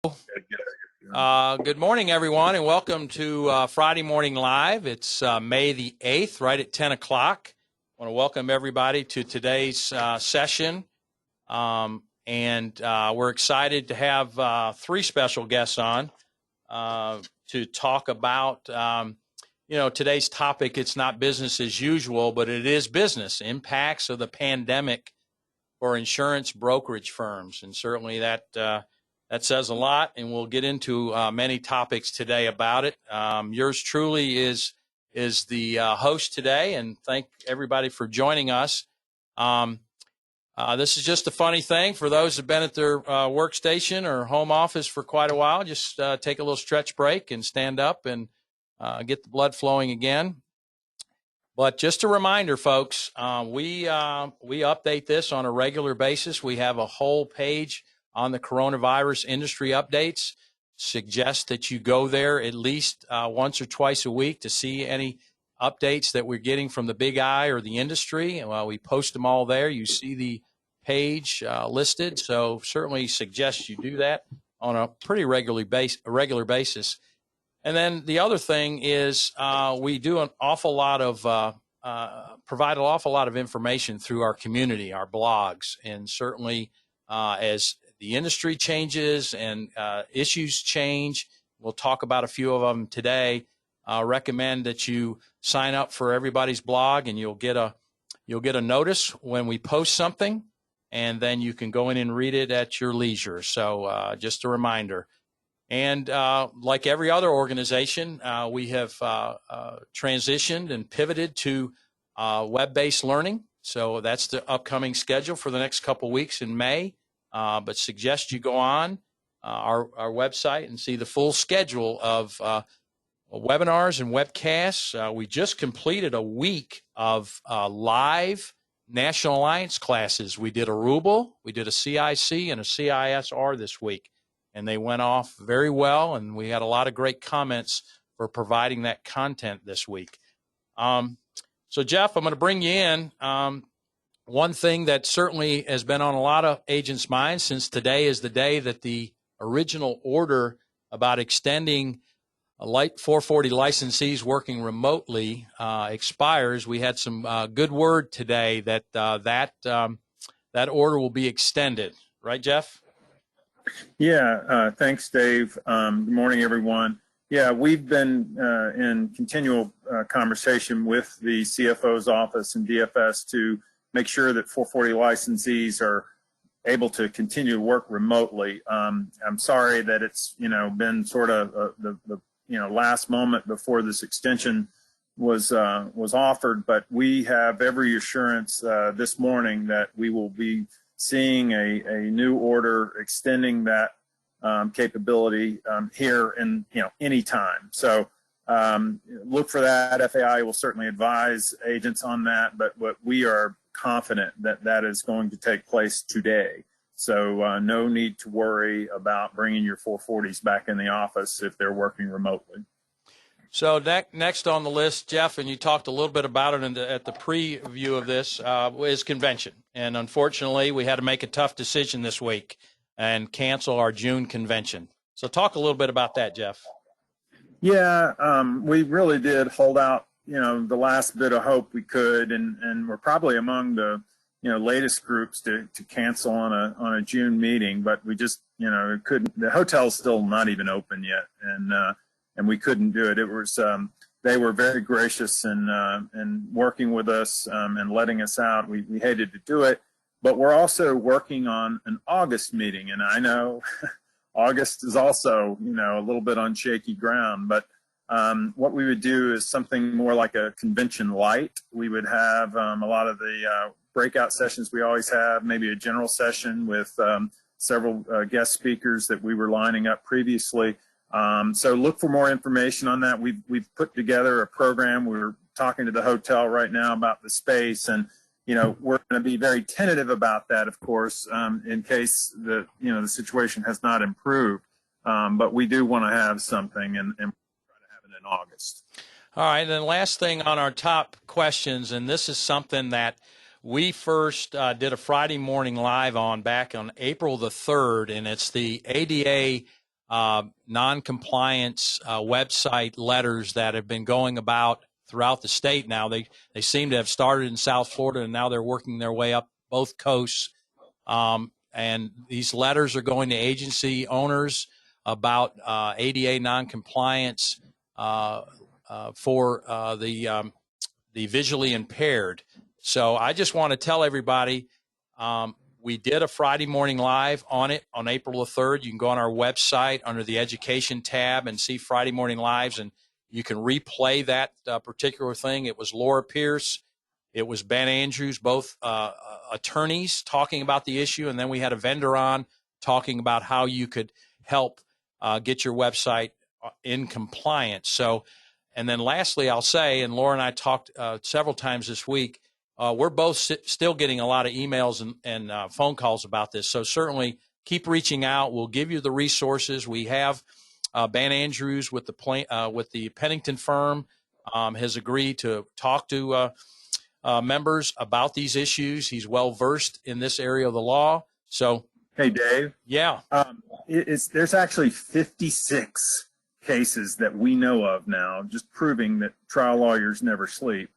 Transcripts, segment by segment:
Good morning, everyone, and welcome to Friday Morning Live. It's May the 8th, right at 10 o'clock. I want to welcome everybody to today's session, and we're excited to have three special guests on to talk about, today's topic. It's not business as usual, but it is business, impacts of the pandemic for insurance brokerage firms, and certainly that says a lot, and we'll get into many topics today about it. Yours truly is the host today, and thank everybody for joining us. This is just a funny thing for those who've been at their workstation or home office for quite a while. Just take a little stretch break and stand up and get the blood flowing again. But just a reminder, folks, we update this on a regular basis. We have a whole page on the coronavirus industry updates. Suggest that you go there at least once or twice a week to see any updates that we're getting from the big I or the industry. And while we post them all there, you see the page listed. So certainly suggest you do that on a pretty regular basis. And then the other thing is we do an awful lot of provide an awful lot of information through our community, our blogs, and certainly as the industry changes and issues change. We'll talk about a few of them today. Recommend that you sign up for everybody's blog, and you'll get a notice when we post something, and then you can go in and read it at your leisure. So just a reminder. And like every other organization, we have transitioned and pivoted to web-based learning. So that's the upcoming schedule for the next couple weeks in May. But suggest you go on our website and see the full schedule of webinars and webcasts. We just completed a week of live National Alliance classes. We did a Ruble, we did a CIC, and a CISR this week, and they went off very well, and we had a lot of great comments for providing that content this week. So, Jeff, I'm going to bring you in. One thing that certainly has been on a lot of agents' minds, since today is the day that the original order about extending 440 licensees working remotely expires. We had some good word today that that order will be extended. Right, Jeff? Yeah, thanks, Dave. Good morning, everyone. Yeah, we've been in continual conversation with the CFO's office and DFS to make sure that 440 licensees are able to continue to work remotely. I'm sorry that it's been sort of the last moment before this extension was offered, but we have every assurance this morning that we will be seeing a new order extending that capability here in any time. So look for that. FAI will certainly advise agents on that, but what we are confident that is going to take place today. So no need to worry about bringing your 440s back in the office if they're working remotely. So next on the list, Jeff, and you talked a little bit about it at the preview of this, is convention. And unfortunately, we had to make a tough decision this week and cancel our June convention. So talk a little bit about that, Jeff. Yeah, we really did hold out the last bit of hope we could, and we're probably among the latest groups to cancel on a June meeting, but we just couldn't. The hotel's still not even open yet, and we couldn't do it. It was they were very gracious in working with us and letting us out. We hated to do it, but we're also working on an August meeting, and I know August is also a little bit on shaky ground, but what we would do is something more like a convention light. We would have a lot of the breakout sessions we always have, maybe a general session with several guest speakers that we were lining up previously. So look for more information on that. We've put together a program. We're talking to the hotel right now about the space, and we're going to be very tentative about that, of course, in case the situation has not improved. But we do want to have something and try to have it in August. All right, and then last thing on our top questions, and this is something that we first did a Friday morning live on back on April the 3rd, and it's the ADA non-compliance website letters that have been going about throughout the state now. They seem to have started in South Florida, and now they're working their way up both coasts. And these letters are going to agency owners about ADA non-compliance for the visually impaired. So I just want to tell everybody, we did a Friday morning live on it on April the 3rd. You can go on our website under the education tab and see Friday morning lives, and you can replay that particular thing. It was Laura Pierce. It was Ben Andrews, both attorneys talking about the issue. And then we had a vendor on talking about how you could help get your website in compliance. So, and then lastly, I'll say, and Laura and I talked several times this week, we're both still getting a lot of emails and phone calls about this. So certainly keep reaching out. We'll give you the resources. We have Ben Andrews with the Pennington firm has agreed to talk to members about these issues. He's well versed in this area of the law. So, hey, Dave. Yeah. There's actually 56 cases that we know of now, just proving that trial lawyers never sleep.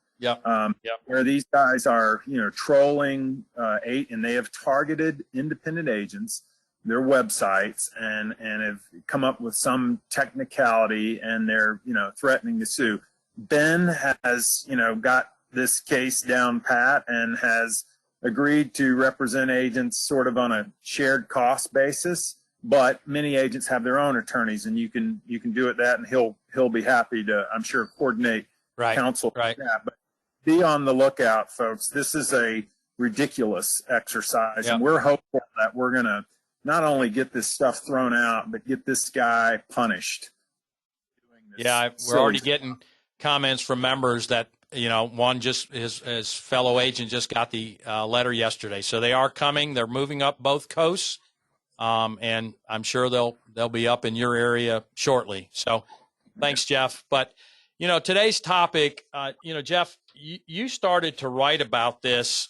Where these guys are, trolling and they have targeted independent agents, their websites, and have come up with some technicality, and they're, threatening to sue. Ben has, got this case down pat and has agreed to represent agents sort of on a shared cost basis, but many agents have their own attorneys, and you can do it that, and he'll be happy to, I'm sure, coordinate counsel. Right. That. But be on the lookout, folks. This is a ridiculous exercise, and we're hopeful that we're going to not only get this stuff thrown out, but get this guy punished. We're already getting comments from members that, one just his fellow agent just got the letter yesterday. So they are coming. They're moving up both coasts, and I'm sure they'll be up in your area shortly. So thanks, Jeff. But, today's topic, Jeff, you started to write about this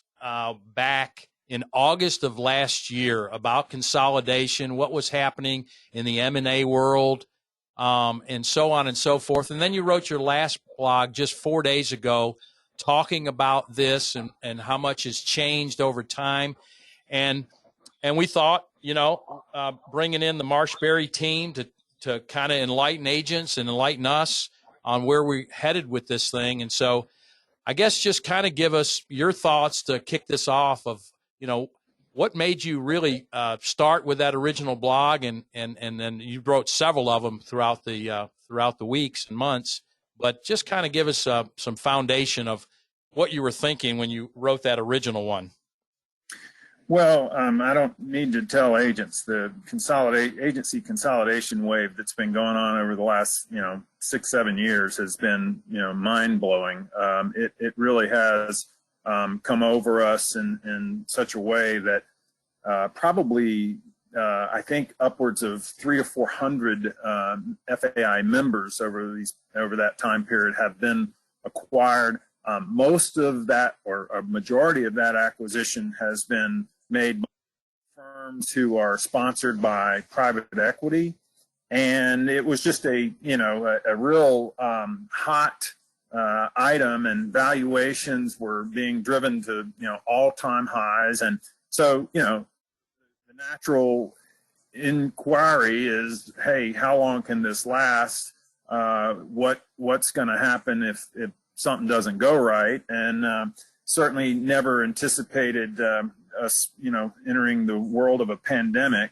back in August of last year about consolidation, what was happening in the M&A world, and so on and so forth. And then you wrote your last blog just 4 days ago talking about this and how much has changed over time. And we thought, bringing in the Marsh team to kind of enlighten agents and enlighten us on where we're headed with this thing. And so I guess just kind of give us your thoughts to kick this off of, what made you really start with that original blog, and then you wrote several of them throughout the weeks and months. But just kind of give us some foundation of what you were thinking when you wrote that original one. Well, I don't need to tell agents the agency consolidation wave that's been going on over the last 6-7 years has been mind blowing. It really has come over us in such a way that probably I think upwards of 300 to 400 FAI members over that time period have been acquired. Most of that, or a majority of that acquisition, has been made by firms who are sponsored by private equity, and it was just a real hot item, and valuations were being driven to all-time highs. And so the natural inquiry is, hey, how long can this last? What's going to happen if something doesn't go right? And certainly never anticipated us entering the world of a pandemic.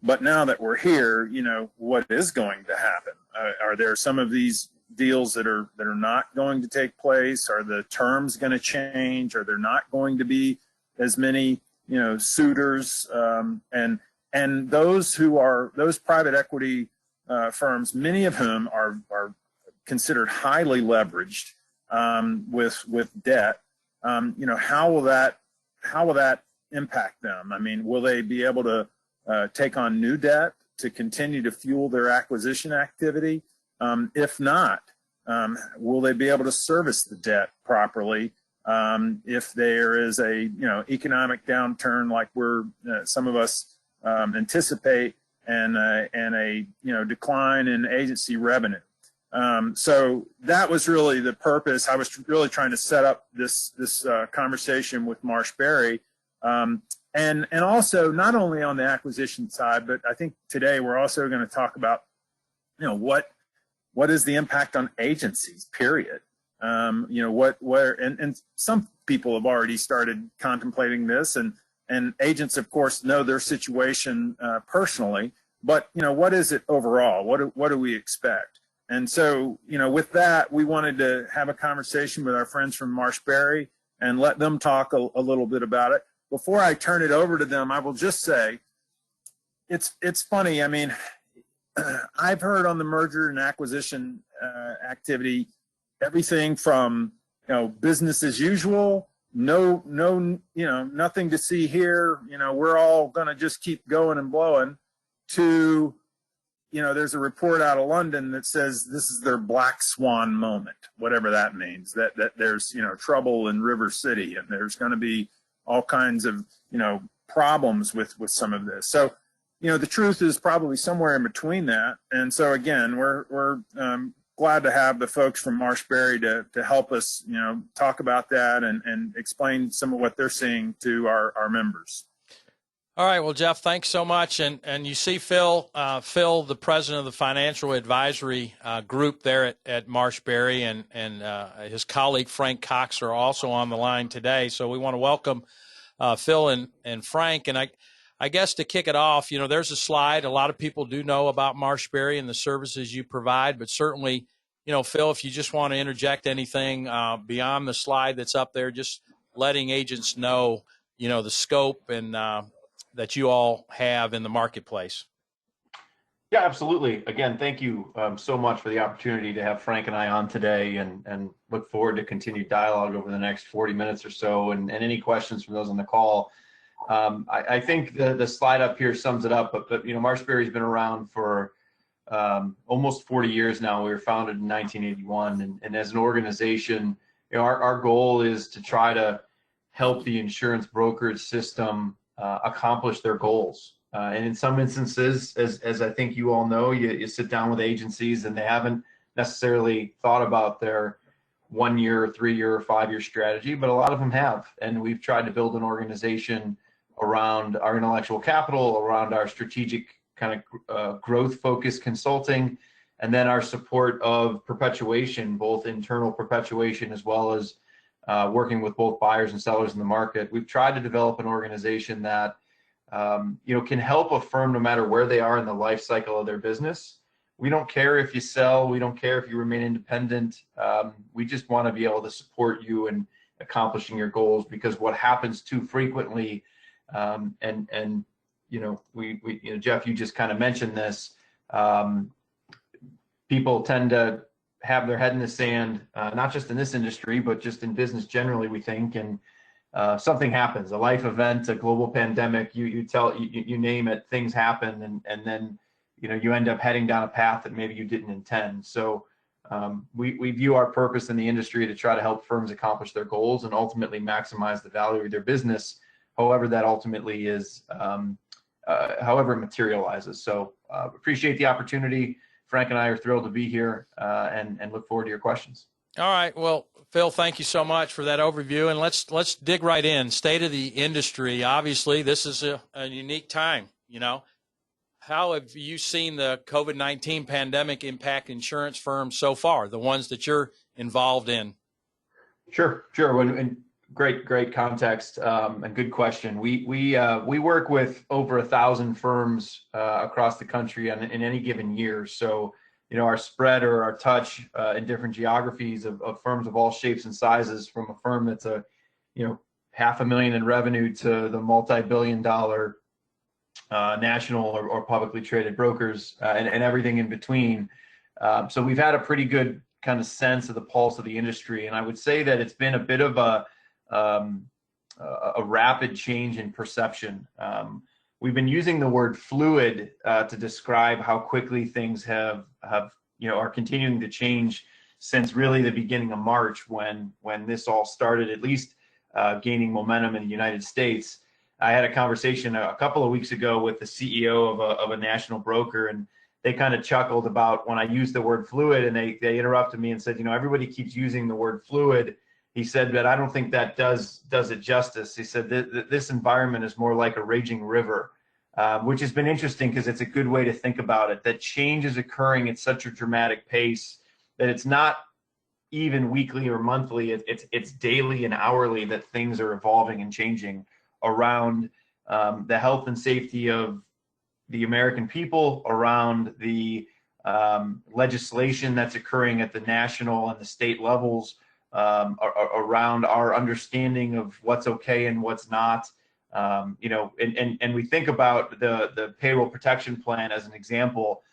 But now that we're here, what is going to happen? Are there some of these deals that are not going to take place? Are the terms going to change? Are there not going to be as many suitors? And those private equity firms, many of whom are considered highly leveraged with debt. How will that impact them? I mean, will they be able to take on new debt to continue to fuel their acquisition activity? If not, will they be able to service the debt properly? If there is a economic downturn like some of us anticipate, and a decline in agency revenue. So that was really the purpose. I was really trying to set up this conversation with Marsh Berry, and also not only on the acquisition side, but I think today we're also going to talk about what is the impact on agencies, period. And some people have already started contemplating this, and agents, of course, know their situation personally, but what is it overall? What do we expect? And so, with that, we wanted to have a conversation with our friends from Marsh Berry and let them talk a little bit about it. Before I turn it over to them, I will just say, it's funny. I mean, I've heard on the merger and acquisition activity everything from business as usual, no nothing to see here, we're all going to just keep going and blowing, to there's a report out of London that says this is their black swan moment, whatever that means, that there's trouble in River City and there's going to be all kinds of problems with some of this. So the truth is probably somewhere in between that. And so again, we're glad to have the folks from Marsh Berry to help us talk about that and explain some of what they're seeing to our members. All right. Well, Jeff, thanks so much. And you see Phil, the president of the financial advisory group there at Marsh Berry, and his colleague Frank Cox are also on the line today. So we want to welcome Phil and Frank. And I guess to kick it off, there's a slide. A lot of people do know about Marsh Berry and the services you provide, but certainly, Phil, if you just want to interject anything beyond the slide that's up there, just letting agents know, the scope and that you all have in the marketplace. Yeah, absolutely. Again, thank you so much for the opportunity to have Frank and I on today, and look forward to continued dialogue over the next 40 minutes or so, and any questions from those on the call. I think the slide up here sums it up, but Marsh Berry's been around for almost 40 years now. We were founded in 1981, and as an organization, our goal is to try to help the insurance brokerage system accomplish their goals. And in some instances, as I think you all know, you sit down with agencies and they haven't necessarily thought about their 1 year, 3 year, or 5 year strategy, but a lot of them have. And we've tried to build an organization around our intellectual capital, around our strategic kind of growth focused consulting, and then our support of perpetuation, both internal perpetuation as well as working with both buyers and sellers in the market. We've tried to develop an organization that can help a firm no matter where they are in the life cycle of their business. We don't care if you sell, we don't care if you remain independent. We just want to be able to support you in accomplishing your goals, because what happens too frequently, Jeff, you just kind of mentioned this. People tend to have their head in the sand, not just in this industry, but just in business generally, we think, and something happens, a life event, a global pandemic, you name it, things happen, and then you end up heading down a path that maybe you didn't intend. So we view our purpose in the industry to try to help firms accomplish their goals and ultimately maximize the value of their business, however that ultimately is, however it materializes. So appreciate the opportunity. Frank and I are thrilled to be here and look forward to your questions. All right. Well, Phil, thank you so much for that overview. And let's dig right in. State of the industry. Obviously, this is a unique time. How have you seen the COVID-19 pandemic impact insurance firms so far, the ones that you're involved in? Sure. And great context and good question. We work with over 1,000 firms across the country in any given year. So our spread or our touch in different geographies of firms of all shapes and sizes, from a firm that's $500,000 in revenue to the multi-billion-dollar national or publicly traded brokers and everything in between. So we've had a pretty good kind of sense of the pulse of the industry, and I would say that it's been a bit of a rapid change in perception. We've been using the word fluid to describe how quickly things are continuing to change since really the beginning of March, when this all started, at least gaining momentum in the United States. I had a conversation a couple of weeks ago with the CEO of a national broker, and they kind of chuckled about when I used the word fluid, and they interrupted me and said, everybody keeps using the word fluid. He said, but I don't think that does it justice. He said this environment is more like a raging river, which has been interesting because it's a good way to think about it, that change is occurring at such a dramatic pace that it's not even weekly or monthly, it's daily and hourly that things are evolving and changing around the health and safety of the American people, around the legislation that's occurring at the national and the state levels, around our understanding of what's okay and what's not. And we think about the payroll protection plan as an example.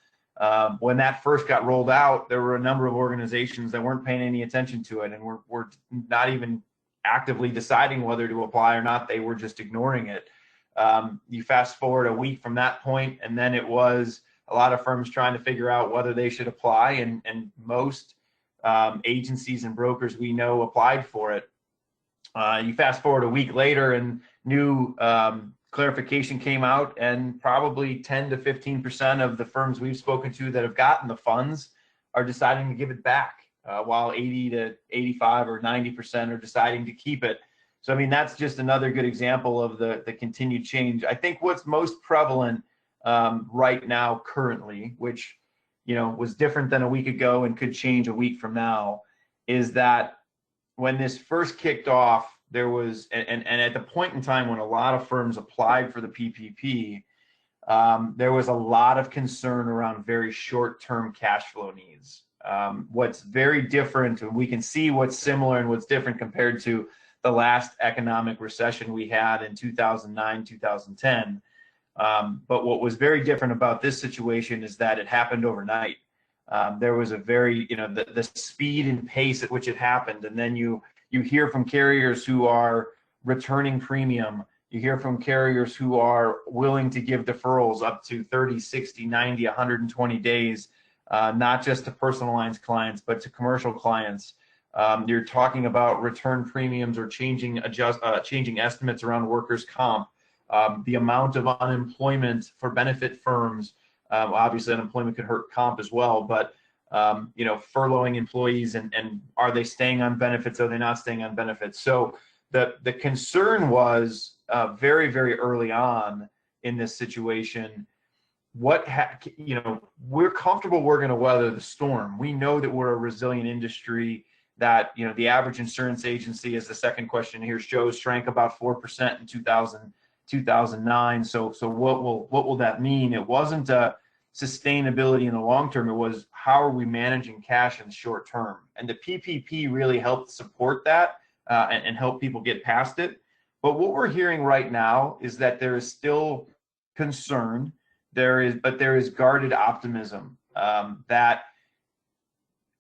When that first got rolled out, there were a number of organizations that weren't paying any attention to it, and were not even actively deciding whether to apply or not. They were just ignoring it. You fast forward a week from that point, and then it was a lot of firms trying to figure out whether they should apply, and most agencies and brokers we know applied for it. You fast forward a week later, and new clarification came out, and probably 10 to 15% of the firms we've spoken to that have gotten the funds are deciding to give it back, while 80 to 85 or 90% are deciding to keep it. So, I mean, that's just another good example of the continued change. I think what's most prevalent right now currently, which, was different than a week ago and could change a week from now, is that when this first kicked off, there was, and at the point in time when a lot of firms applied for the PPP, there was a lot of concern around very short-term cash flow needs. What's very different, and we can see what's similar and what's different compared to the last economic recession we had in 2009, 2010. But what was very different about this situation is that it happened overnight. There was a very, the speed and pace at which it happened. And then you hear from carriers who are returning premium. You hear from carriers who are willing to give deferrals up to 30, 60, 90, 120 days, not just to personal lines clients, but to commercial clients. You're talking about return premiums or changing estimates around workers' comp, the amount of unemployment for benefit firms. Obviously, unemployment could hurt comp as well, but furloughing employees, and are they staying on benefits? Are they not staying on benefits? So the concern was very, very early on in this situation. We're comfortable we're going to weather the storm. We know that we're a resilient industry. That the average insurance agency, as the second question here shows, shrank about 4% in 2009. So what will that mean? It wasn't sustainability in the long term. It was how are we managing cash in the short term, and the PPP really helped support that and help people get past it. But what we're hearing right now is that there is still concern. There is guarded optimism that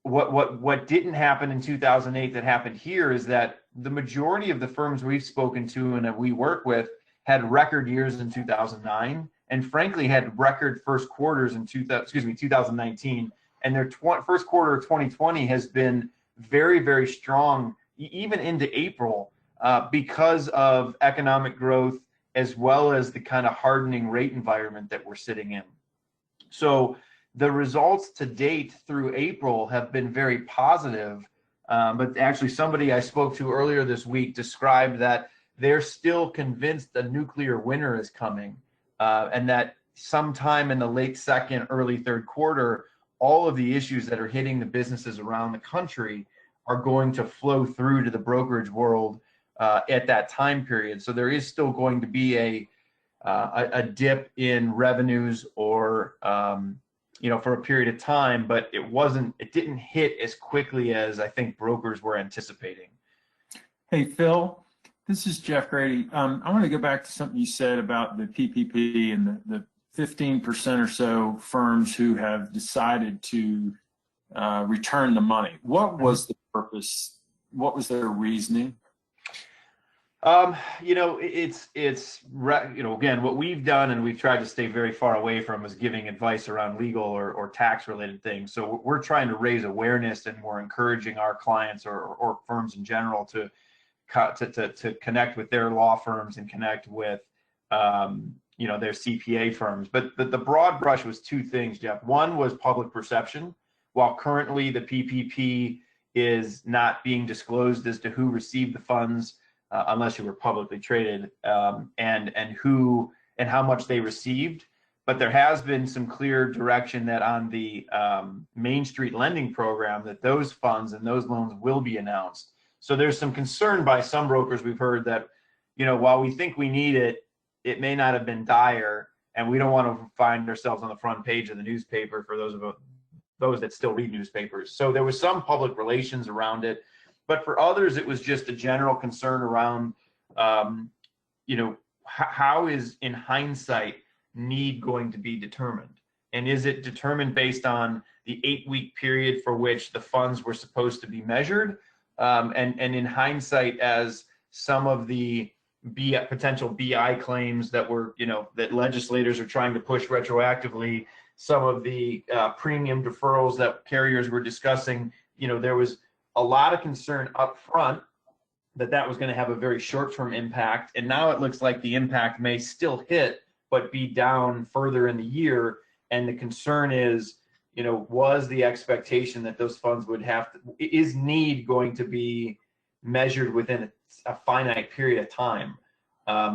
what didn't happen in 2008 that happened here is that the majority of the firms we've spoken to and that we work with had record years in 2009, and frankly had record first quarters in 2019, and their first quarter of 2020 has been very, very strong, even into April, because of economic growth as well as the kind of hardening rate environment that we're sitting in. So the results to date through April have been very positive, but actually somebody I spoke to earlier this week described that they're still convinced a nuclear winter is coming, and that sometime in the late second, early third quarter, all of the issues that are hitting the businesses around the country are going to flow through to the brokerage world at that time period. So there is still going to be a dip in revenues or for a period of time, but it didn't hit as quickly as I think brokers were anticipating. Hey, Phil, this is Jeff Grady. I want to go back to something you said about the PPP and the 15% or so firms who have decided to return the money. What was the purpose? What was their reasoning? Again, what we've done, and we've tried to stay very far away from, is giving advice around legal or tax related things. So we're trying to raise awareness, and we're encouraging our clients or firms in general to connect with their law firms and connect with you know, their CPA firms. But the broad brush was two things, Jeff. One was public perception. While currently the PPP is not being disclosed as to who received the funds, unless you were publicly traded, and who and how much they received. But there has been some clear direction that on the Main Street lending program, that those funds and those loans will be announced. So there's some concern by some brokers we've heard that, you know, while we think we need it, it may not have been dire, and we don't want to find ourselves on the front page of the newspaper for those that still read newspapers. So there was some public relations around it, but for others, it was just a general concern around, you know, how is, in hindsight, need going to be determined? And is it determined based on the 8-week period for which the funds were supposed to be measured? And in hindsight, as some of the potential BI claims that were, you know, that legislators are trying to push retroactively, some of the premium deferrals that carriers were discussing, you know, there was a lot of concern up front that was going to have a very short-term impact. And now it looks like the impact may still hit, but be down further in the year. And the concern is, you know, was the expectation that those funds would have to, is need going to be measured within a finite period of time?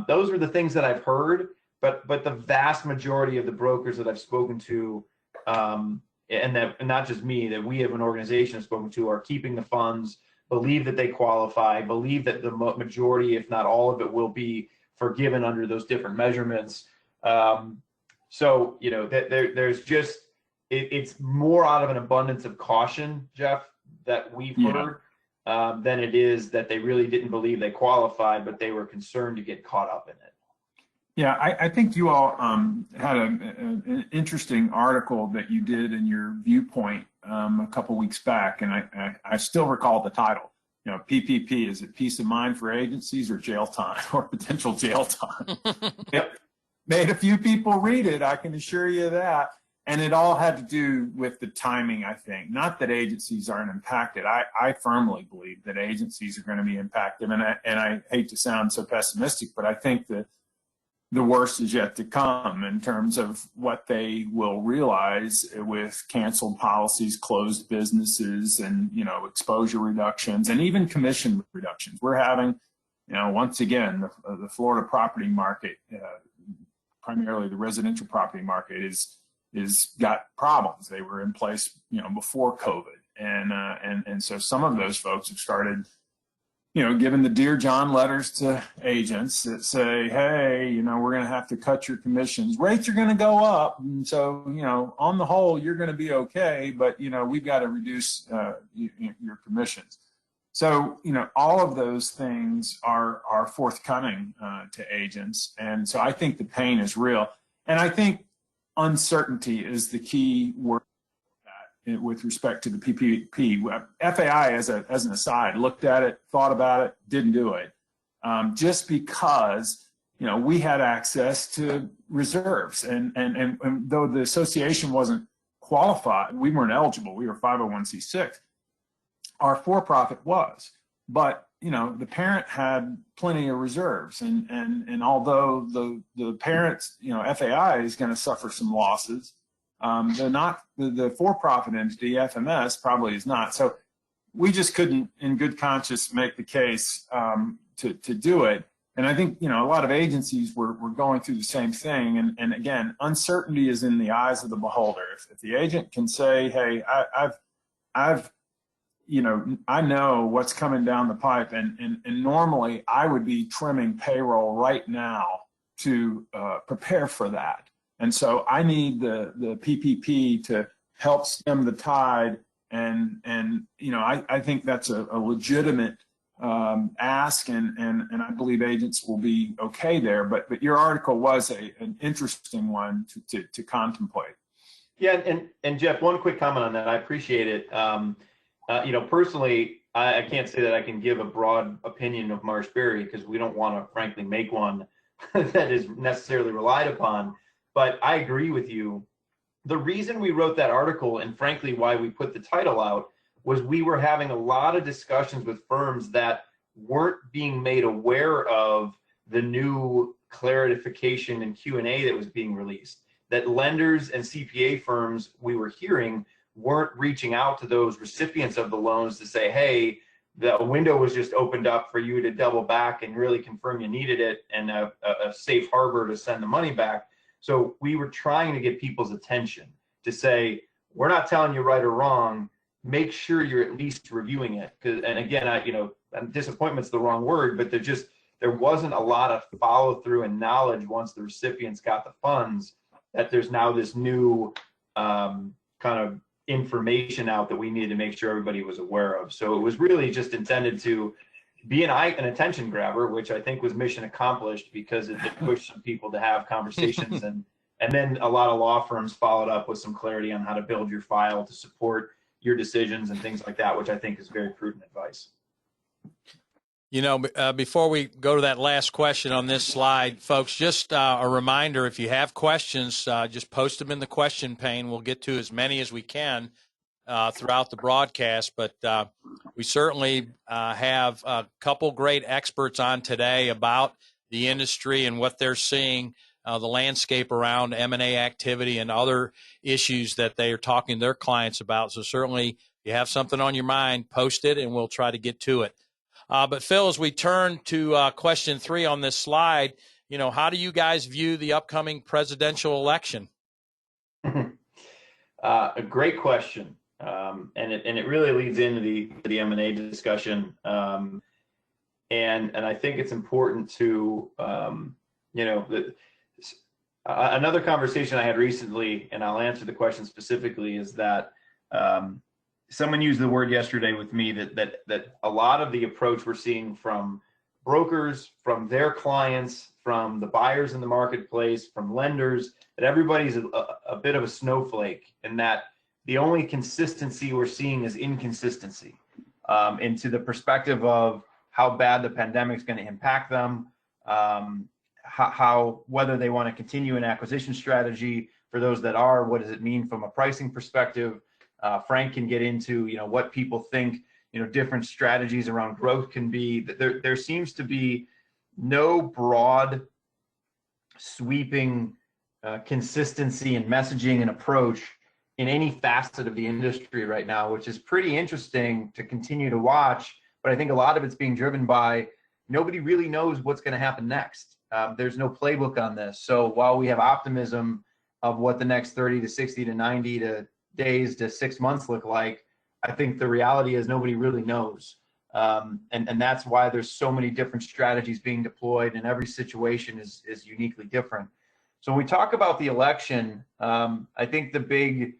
Those are the things that I've heard, but the vast majority of the brokers that I've spoken to, and not just me, that we have an organization have spoken to, are keeping the funds, believe that they qualify, believe that the majority, if not all of it, will be forgiven under those different measurements. So, you know, that there's just, it's more out of an abundance of caution, Jeff, that we've heard, than it is that they really didn't believe they qualified, but they were concerned to get caught up in it. Yeah, I think you all had an interesting article that you did in your Viewpoint a couple weeks back, and I still recall the title. You know, PPP, is it peace of mind for agencies or jail time or potential jail time? Yep. Made a few people read it, I can assure you that. And it all had to do with the timing, I think. Not that agencies aren't impacted. I firmly believe that agencies are going to be impacted. And I hate to sound so pessimistic, but I think that the worst is yet to come in terms of what they will realize with canceled policies, closed businesses, and, you know, exposure reductions, and even commission reductions. We're having, you know, once again, the Florida property market, primarily the residential property market, is got problems. They were in place, you know, before COVID, and so some of those folks have started, you know, giving the Dear John letters to agents that say, hey, you know, we're going to have to cut your commissions. Rates are going to go up, and so, you know, on the whole, you're going to be okay, but, you know, we've got to reduce your commissions. So, you know, all of those things are forthcoming to agents, and so I think the pain is real, and I think uncertainty is the key word with respect to the PPP. FAI, as an aside, looked at it, thought about it, didn't do it, just because, you know, we had access to reserves, and though the association wasn't qualified, we weren't eligible. We were 501c6. Our for-profit was, but, you know, the parent had plenty of reserves, and although the parents, you know, FAI is going to suffer some losses, the for-profit entity, FMS, probably is not. So we just couldn't, in good conscience, make the case to do it. And I think, you know, a lot of agencies were going through the same thing. And again, uncertainty is in the eyes of the beholder. If the agent can say, hey, I've you know, I know what's coming down the pipe, and normally I would be trimming payroll right now to prepare for that. And so I need the PPP to help stem the tide, and you know, I think that's a legitimate ask, and I believe agents will be okay there. But your article was an interesting one to contemplate. Yeah, and Jeff, one quick comment on that. I appreciate it. You know, personally, I can't say that I can give a broad opinion of Marsh because we don't want to, frankly, make one that is necessarily relied upon. But I agree with you. The reason we wrote that article, and frankly, why we put the title out, was we were having a lot of discussions with firms that weren't being made aware of the new clarification and Q&A that was being released, that lenders and CPA firms, we were hearing, weren't reaching out to those recipients of the loans to say, hey, the window was just opened up for you to double back and really confirm you needed it, and a safe harbor to send the money back. So we were trying to get people's attention to say, we're not telling you right or wrong, make sure you're at least reviewing it. And again, disappointment's the wrong word, but there wasn't a lot of follow through and knowledge once the recipients got the funds, that there's now this new kind of information out that we needed to make sure everybody was aware of. So it was really just intended to be an attention grabber, which I think was mission accomplished, because it pushed some people to have conversations and then a lot of law firms followed up with some clarity on how to build your file to support your decisions and things like that, which I think is very prudent advice. Before we go to that last question on this slide, folks, just a reminder, if you have questions, just post them in the question pane. We'll get to as many as we can throughout the broadcast, but we certainly have a couple great experts on today about the industry and what they're seeing, the landscape around M&A activity and other issues that they are talking to their clients about. So certainly, if you have something on your mind, post it, and we'll try to get to it. But Phil, as we turn to question 3 on this slide, how do you guys view the upcoming presidential election? A great question, and it really leads into the M&A discussion, and I think it's important to another conversation I had recently, and I'll answer the question specifically, is that someone used the word yesterday with me that a lot of the approach we're seeing from brokers, from their clients, from the buyers in the marketplace, from lenders, that everybody's a bit of a snowflake, and that the only consistency we're seeing is inconsistency, into the perspective of how bad the pandemic is going to impact them, how whether they want to continue an acquisition strategy. For those that are, what does it mean from a pricing perspective? Frank can get into what people think different strategies around growth can be. There seems to be no broad sweeping consistency in messaging and approach in any facet of the industry right now, which is pretty interesting to continue to watch. But I think a lot of it's being driven by nobody really knows what's going to happen next. There's no playbook on this. So while we have optimism of what the next 30 to 60 to 90 to days to 6 months look like, I think the reality is nobody really knows. And that's why there's so many different strategies being deployed, and every situation is uniquely different. So when we talk about the election, I think the big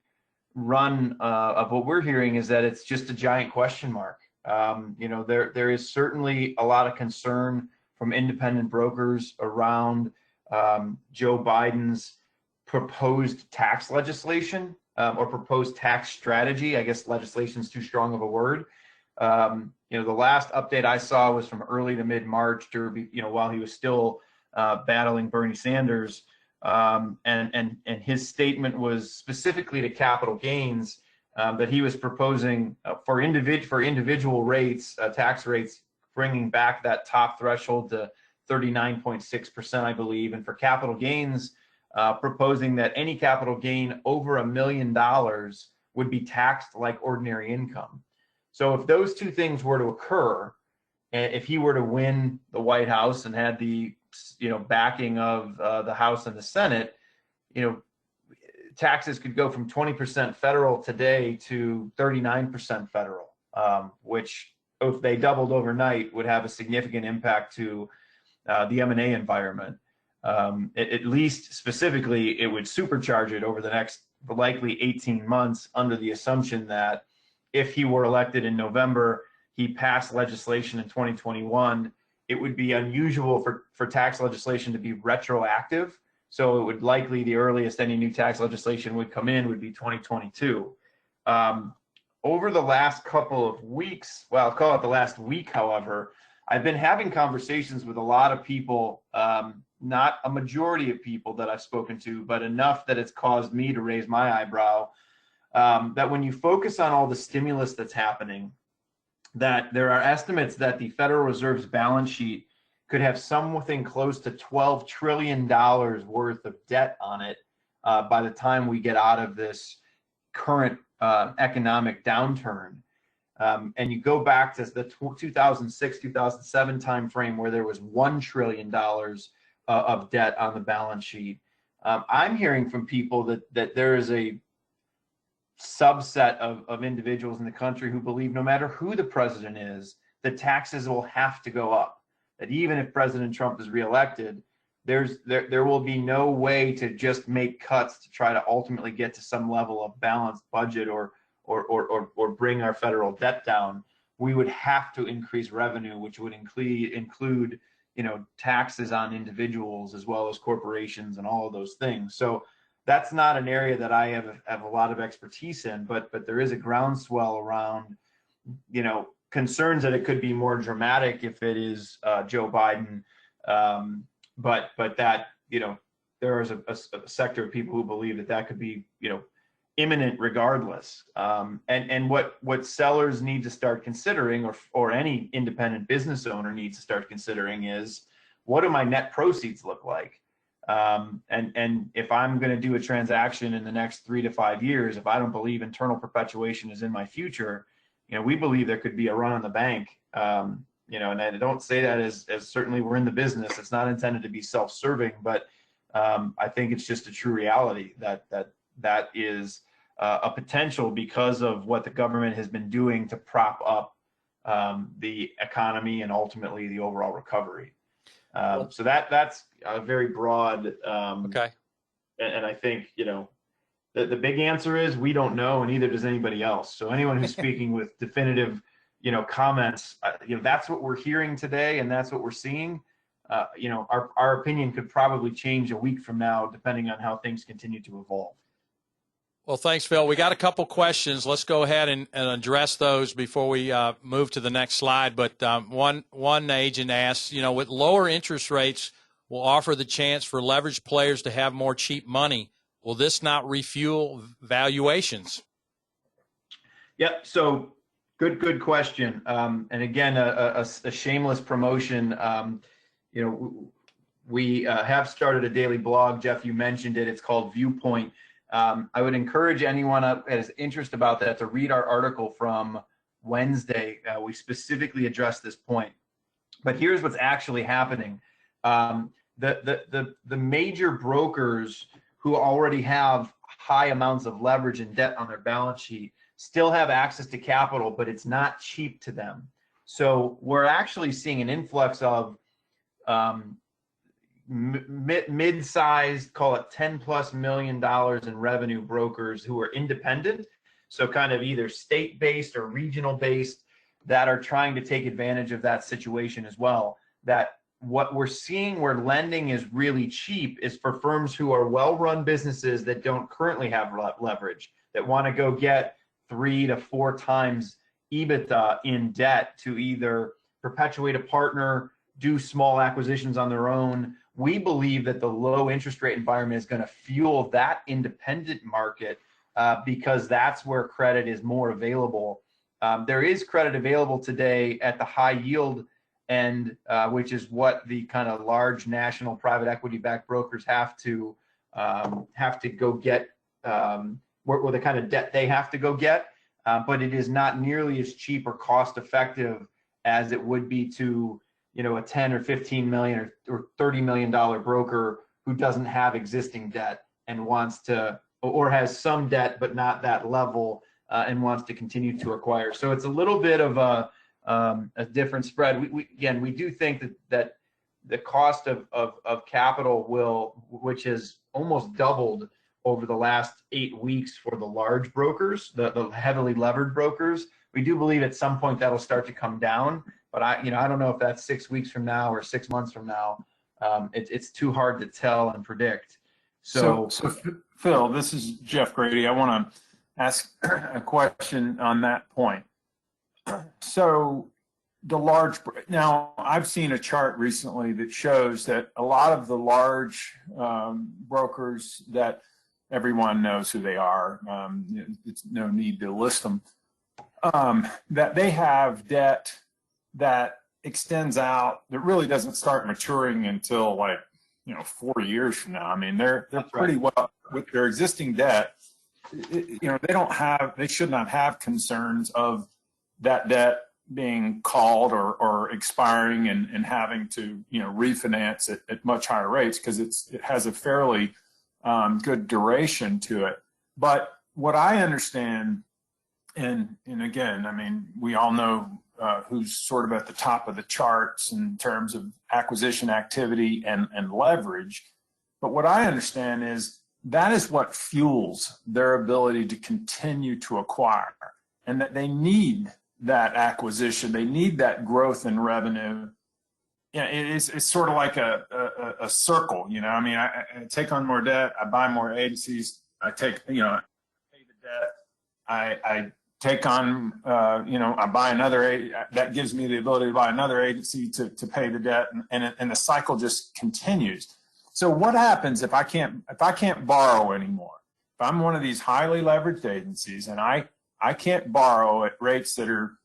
run of what we're hearing is that it's just a giant question mark. There is certainly a lot of concern from independent brokers around Joe Biden's proposed tax legislation, or proposed tax strategy. I guess legislation is too strong of a word. The last update I saw was from early to mid-March, while he was still battling Bernie Sanders, and his statement was specifically to capital gains, that he was proposing for individual rates, tax rates, bringing back that top threshold to 39.6%, I believe, and for capital gains, proposing that any capital gain over $1 million would be taxed like ordinary income. So if those two things were to occur, and if he were to win the White House and had the backing of the House and the Senate, taxes could go from 20% federal today to 39% federal, which if they doubled overnight would have a significant impact to the M&A environment. At least specifically, it would supercharge it over the next likely 18 months, under the assumption that if he were elected in November, he passed legislation in 2021, it would be unusual for tax legislation to be retroactive. So it would likely, the earliest any new tax legislation would come in would be 2022. Over the last couple of weeks, well, I'll call it the last week, however, I've been having conversations with a lot of people, not a majority of people that I've spoken to, but enough that it's caused me to raise my eyebrow, that when you focus on all the stimulus that's happening, that there are estimates that the Federal Reserve's balance sheet could have something close to $12 trillion worth of debt on it by the time we get out of this current economic downturn. And you go back to the 2006, 2007 timeframe where there was $1 trillion of debt on the balance sheet. I'm hearing from people that there is a subset of individuals in the country who believe no matter who the president is, the taxes will have to go up. That even if President Trump is reelected, there will be no way to just make cuts to try to ultimately get to some level of balanced budget or bring our federal debt down. We would have to increase revenue, which would include taxes on individuals as well as corporations and all of those things. So that's not an area that I have a lot of expertise in, but there is a groundswell around, concerns that it could be more dramatic if it is Joe Biden. But that, there is a sector of people who believe that could be, imminent regardless. And what sellers need to start considering, or any independent business owner needs to start considering, is what do my net proceeds look like? And if I'm going to do a transaction in the next 3 to 5 years, if I don't believe internal perpetuation is in my future, we believe there could be a run on the bank. And I don't say that as certainly we're in the business. It's not intended to be self-serving, but I think it's just a true reality that is a potential because of what the government has been doing to prop up the economy and ultimately the overall recovery. So that's a very broad. Okay. And I think, the big answer is we don't know, and neither does anybody else. So anyone who's speaking with definitive, comments, that's what we're hearing today, and that's what we're seeing. Our opinion could probably change a week from now, depending on how things continue to evolve. Well, thanks, Phil. We got a couple questions. Let's go ahead and address those before we move to the next slide. But one agent asks, with lower interest rates will offer the chance for leveraged players to have more cheap money. Will this not refuel valuations? Yep. So good question. And again, a shameless promotion. We have started a daily blog. Jeff, you mentioned it. It's called Viewpoint. I would encourage anyone that has interest about that to read our article from Wednesday. We specifically addressed this point. But here's what's actually happening. The major brokers who already have high amounts of leverage and debt on their balance sheet still have access to capital, but it's not cheap to them. So we're actually seeing an influx of mid-sized, call it $10+ million in revenue brokers who are independent, so kind of either state-based or regional-based, that are trying to take advantage of that situation as well. That what we're seeing where lending is really cheap is for firms who are well-run businesses that don't currently have leverage, that want to go get 3 to 4 times EBITDA in debt to either perpetuate a partner, do small acquisitions on their own. We believe that the low interest rate environment is going to fuel that independent market because that's where credit is more available. There is credit available today at the high yield end, which is what the kind of large national private equity-backed brokers have to go get, or the kind of debt they have to go get. But it is not nearly as cheap or cost-effective as it would be to a 10 or 15 million or $30 million broker who doesn't have existing debt and wants to, or has some debt but not that level, and wants to continue to acquire. So it's a little bit of a different spread. We do think that the cost of capital which has almost doubled over the last 8 weeks for the large brokers, the heavily levered brokers. We do believe at some point that'll start to come down, but I don't know if that's 6 weeks from now or 6 months from now. It's too hard to tell and predict. So Phil, this is Jeff Grady. I want to ask a question on that point. So now I've seen a chart recently that shows that a lot of the large brokers that everyone knows who they are, it's no need to list them, that they have debt that extends out. It really doesn't start maturing until like, 4 years from now. I mean, they're That's pretty right. well with their existing debt. They should not have concerns of that debt being called or expiring and having to, refinance it at much higher rates, because it has a fairly good duration to it. But what I understand, and again, I mean, we all know who's sort of at the top of the charts in terms of acquisition activity and leverage. But what I understand is that is what fuels their ability to continue to acquire, and that they need that acquisition. They need that growth in revenue. It's sort of like a circle, I mean, I take on more debt, I buy more agencies, I take, I pay the debt, I take on, I buy another, that gives me the ability to buy another agency to pay the debt, and the cycle just continues. So what happens if I can't borrow anymore? If I'm one of these highly leveraged agencies and I can't borrow at rates that are,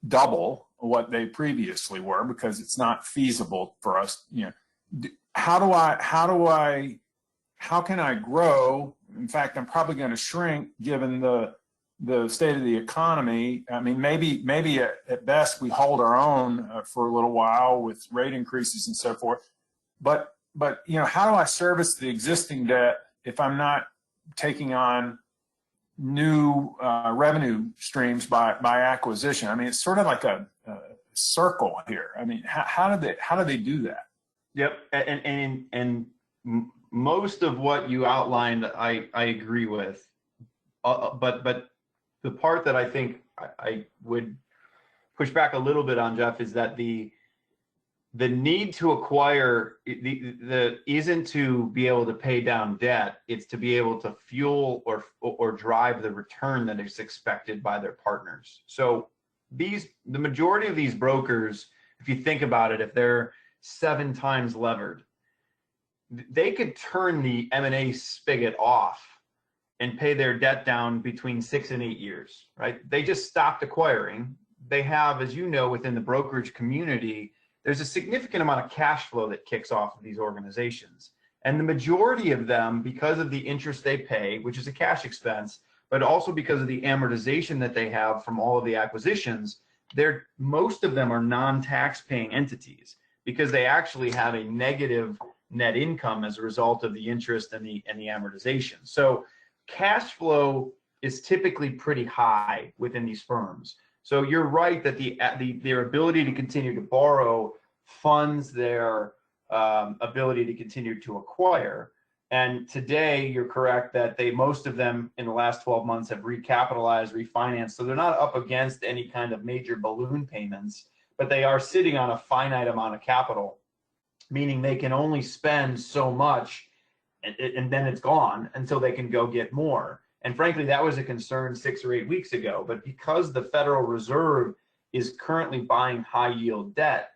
double what they previously were, because it's not feasible for us, how can I grow? In fact, I'm probably going to shrink given the state of the economy. I mean, maybe at best we hold our own for a little while with rate increases and so forth. But how do I service the existing debt if I'm not taking on new revenue streams by acquisition? I mean, it's sort of like a circle here. I mean, how do they do that? Yep, and most of what you outlined, I agree with, but the part that I think I would push back a little bit on, Jeff, is that the need to acquire isn't to be able to pay down debt. It's to be able to fuel or drive the return that is expected by their partners. So the majority of these brokers, if you think about it, if they're 7 times levered, they could turn the M&A spigot off and pay their debt down between 6 and 8 years, right? They just stopped acquiring. They have, as you know, within the brokerage community, there's a significant amount of cash flow that kicks off of these organizations. And the majority of them, because of the interest they pay, which is a cash expense, but also because of the amortization that they have from all of the acquisitions, most of them are non-tax paying entities, because they actually have a negative net income as a result of the interest and the amortization. So cash flow is typically pretty high within these firms. So you're right that their ability to continue to borrow funds their ability to continue to acquire. And today, you're correct that most of them in the last 12 months have recapitalized, refinanced. So they're not up against any kind of major balloon payments, but they are sitting on a finite amount of capital, meaning they can only spend so much and then it's gone until they can go get more. And frankly, that was a concern 6 or 8 weeks ago. But because the Federal Reserve is currently buying high yield debt,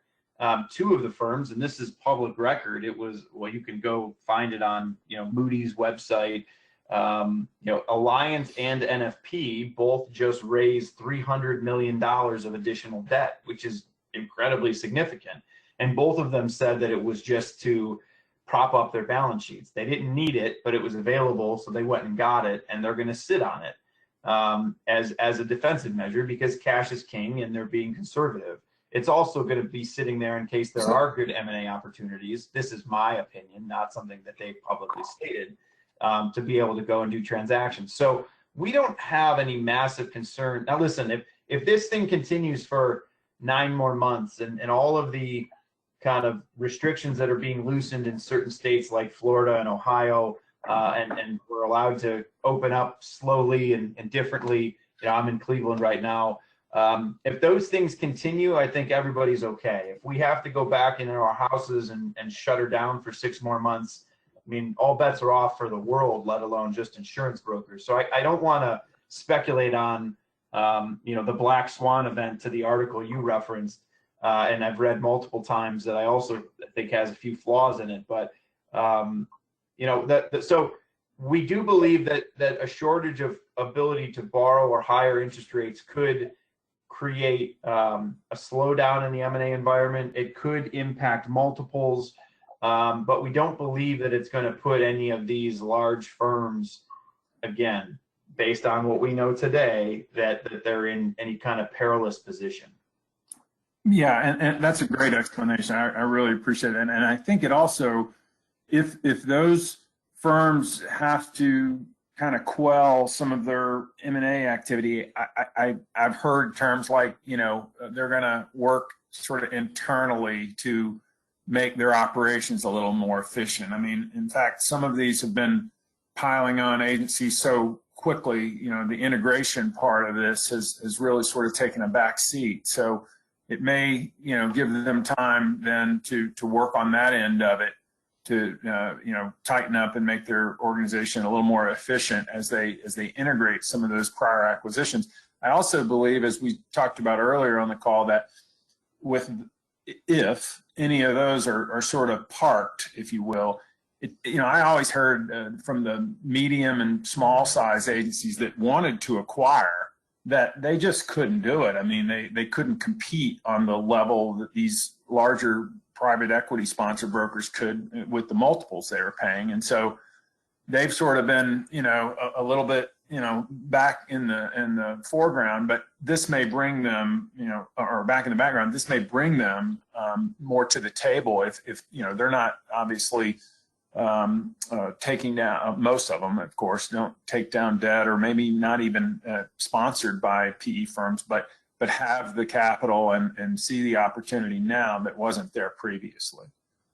2 of the firms, and this is public record, it was, well, you can go find it on, Moody's website. Alliance and NFP both just raised $300 million of additional debt, which is incredibly significant. And both of them said that it was just to prop up their balance sheets. They didn't need it, but it was available, so they went and got it, and they're going to sit on it as a defensive measure, because cash is king and they're being conservative. It's also going to be sitting there in case there are good M&A opportunities. This is my opinion, not something that they've publicly stated, to be able to go and do transactions. So we don't have any massive concern. Now, listen, if this thing continues for 9 more months and all of the kind of restrictions that are being loosened in certain states like Florida and Ohio, and we're allowed to open up slowly and differently. I'm in Cleveland right now. If those things continue, I think everybody's okay. If we have to go back into our houses and shutter down for 6 more months, I mean, all bets are off for the world, let alone just insurance brokers. So I don't want to speculate on, the black swan event to the article you referenced. And I've read multiple times that I also think has a few flaws in it. But, so we do believe that a shortage of ability to borrow or higher interest rates could create a slowdown in the M&A environment. It could impact multiples, but we don't believe that it's going to put any of these large firms, again, based on what we know today, that they're in any kind of perilous position. Yeah, and that's a great explanation. I really appreciate it. And I think it also, if those firms have to kind of quell some of their M&A activity, I've heard terms like, they're going to work sort of internally to make their operations a little more efficient. I mean, in fact, some of these have been piling on agencies so quickly, the integration part of this has really sort of taken a back seat. So it may, give them time then to work on that end of it, to tighten up and make their organization a little more efficient as they integrate some of those prior acquisitions. I also believe, as we talked about earlier on the call, that if any of those are sort of parked, if you will, I always heard from the medium and small size agencies that wanted to acquire that they just couldn't do it. I mean, they couldn't compete on the level that these larger private equity sponsor brokers could with the multiples they were paying. And so they've sort of been, a little bit, back in the foreground, but this may bring them, or back in the background, this may bring them more to the table if they're not obviously taking down, most of them, of course, don't take down debt, or maybe not even sponsored by PE firms, but have the capital and see the opportunity now that wasn't there previously.